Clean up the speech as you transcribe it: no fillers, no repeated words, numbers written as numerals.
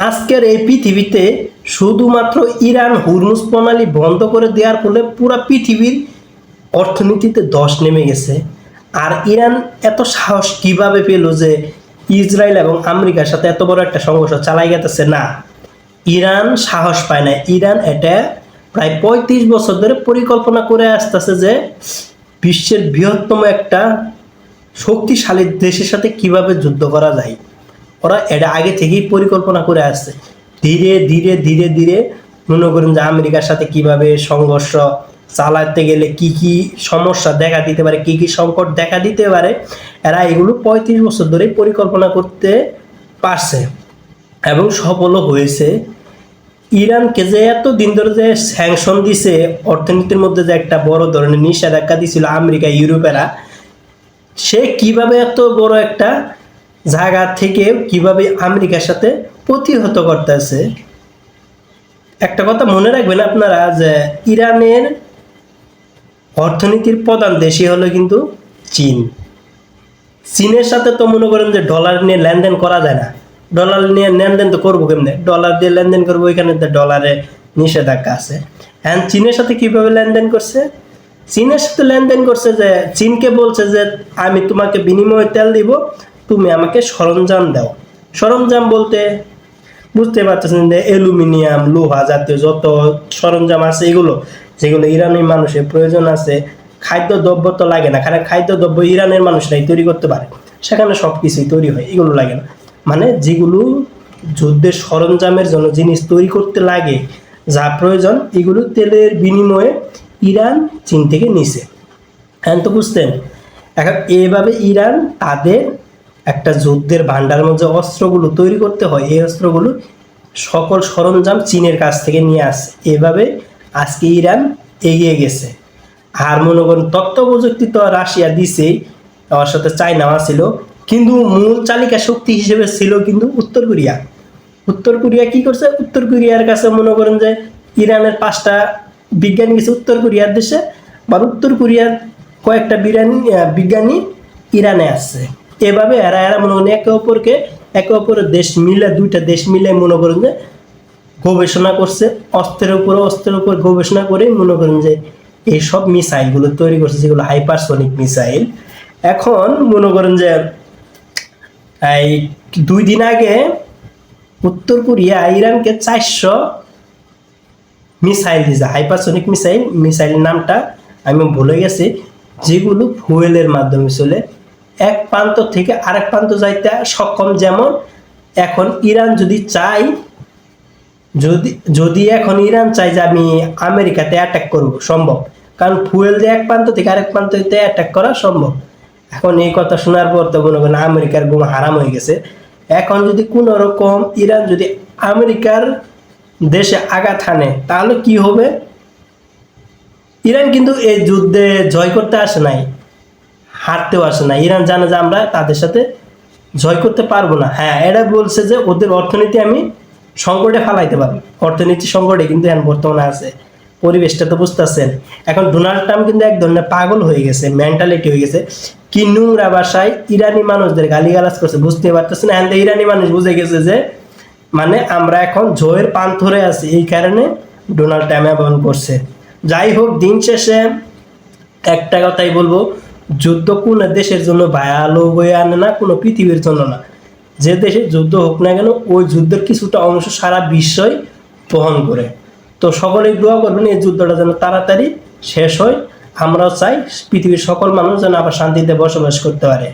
আজকের এই পৃথিবীতে শুধুমাত্র ইরান হুরমুজ প্রণালী বন্ধ করে দেওয়ার ফলে পুরো পৃথিবীর অর্থনীতিতে ধস নেমে গেছে। আর ইরান এত সাহস কিভাবে পেল যে ইসরায়েল এবং আমেরিকার সাথে এত বড় একটা সংঘর্ষ চালাই গেতেছে? না, ইরান সাহস পায় না। ইরান এটা প্রায় 35 বছর ধরে পরিকল্পনা করে আসতেছে যে বিশ্বের বৃহত্তম একটা শক্তিশালী দেশের সাথে কিভাবে যুদ্ধ করা যায়। ওরা এটা আগে থেকেই পরিকল্পনা করে আসছে। ধীরে ধীরে ধীরে ধীরে মনে করেন যে আমেরিকার সাথে কিভাবে সংঘর্ষ চালাতে গেলে কি কি সমস্যা দেখা দিতে পারে, কি কি সংকট দেখা দিতে পারে, এরা এগুলো 35 বছর ধরে পরিকল্পনা করতে পারছে এবং সফলও হয়েছে। ইরানকে যে এত দিন ধরে যে স্যাংশন দিছে, অর্থনীতির মধ্যে যে একটা বড় ধরনের নিষেধাজ্ঞা দিছিল আমেরিকা ইউরোপেরা, সে কিভাবে এত বড় একটা জায়গা থেকে কিভাবে আমেরিকার সাথে প্রতিহত করতেছে। একটা কথা মনে রাখবেন আপনারা যে ইরানের অর্থনীতির প্রধান দেশই হলো কিন্তু চীন। চীনের সাথে তো মনে করেন যে ডলার নিয়ে লেনদেন করা যায় না। ডলার নিয়ে লেনদেন তো করবো কেমনে? ডলার দিয়ে লেনদেন করবো, এখানে তো ডলারে নিষেধাজ্ঞা আছে। হ্যাঁ, চীনের সাথে কিভাবে লেনদেন করছে? চীনের সাথে লেনদেন করছে যে চীনকে বলছে যে আমি তোমাকে বিনিময়ে তেল দিব, তুমি আমাকে সরঞ্জাম দাও। সরঞ্জাম বলতে বুঝতে পারতেছেন যে অ্যালুমিনিয়াম, লোহা জাতীয় যত সরঞ্জাম আছে এগুলো, যেগুলো ইরানের মানুষের প্রয়োজন আছে। খাদ্যদ্রব্য তো লাগে না, কারণ খাদ্যদ্রব্য ইরানের মানুষরাই তৈরি করতে পারে, সেখানে সব কিছুই তৈরি হয়, এগুলো লাগে না। মানে যেগুলো যুদ্ধের সরঞ্জামের জন্য জিনিস তৈরি করতে লাগে, যা প্রয়োজন, এগুলো তেলের বিনিময়ে ইরান চীন থেকে নিছে। হ্যাঁ, তো বুঝতেন। এখন এইভাবে ইরান তাদের একটা যুদ্ধের ভান্ডারের মধ্যে অস্ত্রগুলো তৈরি করতে হয়, এই অস্ত্রগুলো সকল সরঞ্জাম চীনের কাছ থেকে নিয়ে আসে। এভাবে আজকে ইরান এগিয়ে গেছে। আর মনে করেন তথ্য প্রযুক্তি তো রাশিয়া দিছেই, আমার সাথে চায়নাও ছিল, কিন্তু মূল চালিকা শক্তি হিসেবে ছিল কিন্তু উত্তর কোরিয়া। উত্তর কোরিয়া কি করছে? উত্তর কোরিয়ার কাছে মনে করেন যে ইরানের 5টা বিজ্ঞানী গেছে উত্তর কোরিয়ার দেশে, বা উত্তর কোরিয়ার কয়েকটা বিজ্ঞানী ইরানে আসছে। এভাবে এরা মনে করেন একে অপরের দেশ মিলে, 2টা দেশ মিলে মনে করেন যে গবেষণা করছে, অস্ত্রের উপর গবেষণা করে মনে করেন যে এইসব মিসাইলগুলো তৈরি করছে, যেগুলো হাইপারসনিক মিসাইল। এখন মনে করেন যে এই 2 দিন আগে উত্তর কোরিয়া ইরানকে 400 মিসাইল দিয়েছে, হাইপারসনিক মিসাইলের নামটা আমি ভুলে গেছি, যেগুলো ফুয়েলের মাধ্যমে চলে, এক প্রান্ত থেকে আরেক প্রান্ত যাইতে সক্ষম। যেমন এখন ইরান যদি চাই, যদি এখন ইরান চাই যে আমি আমেরিকাতে অ্যাটাক করব, সম্ভব, কারণ ফুয়েল দিয়ে এক প্রান্ত থেকে আরেক প্রান্ততে অ্যাটাক করা সম্ভব। এখন এই কথা শোনার পর তো মনে করেন আমেরিকার ঘুম হারাম হয়ে গেছে। এখন যদি কোনো রকম ইরান যদি আমেরিকার দেশে আঘাত হানে, তাহলে কি হবে? ইরান কিন্তু এই যুদ্ধে জয় করতে আসে নাই, হারতেও আসে না। ইরান জানে যে আমরা তাদের সাথে জয় করতে পারবো না। হ্যাঁ, এরা বলছে যে ওদের অর্থনীতি আমি সংকটে ফালাইতে পারবো। অর্থনীতি সংকটে কিন্তু এখন বর্তমানে আছে, পরিবেশটা তো বুঝতেছেন। এখন ডোনাল্ড ট্রাম্প কিন্তু এক ধরনের পাগল হয়ে গেছে, মেন্টালিটি হয়ে গেছে। কি নোংরা ভাষায় ইরানি মানুষদের গালিগালাজ করছে, বুঝতে পারতেছে না। হ্যাঁ, ইরানি মানুষ বুঝে গেছে যে মানে আমরা এখন জয়ের প্রান্তরে আছি, এই কারণে ডোনাল্ড ট্রাম্প এমন করছে। যাই হোক, দিন শেষে একটা কথাই বলবো, যুদ্ধ কোনো দেশের জন্য ভালো বয়ে আনে না, কোনো পৃথিবীর জন্য না। যে দেশে যুদ্ধ হোক না কেন, ওই যুদ্ধের কিছুটা অংশ সারা বিশ্বই বহন করে। তো সকলেই দোয়া করবেন এই যুদ্ধটা যেন তাড়াতাড়ি শেষ হয়। আমরাও চাই পৃথিবীর সকল মানুষ যেন আবার শান্তিতে বসবাস করতে পারে।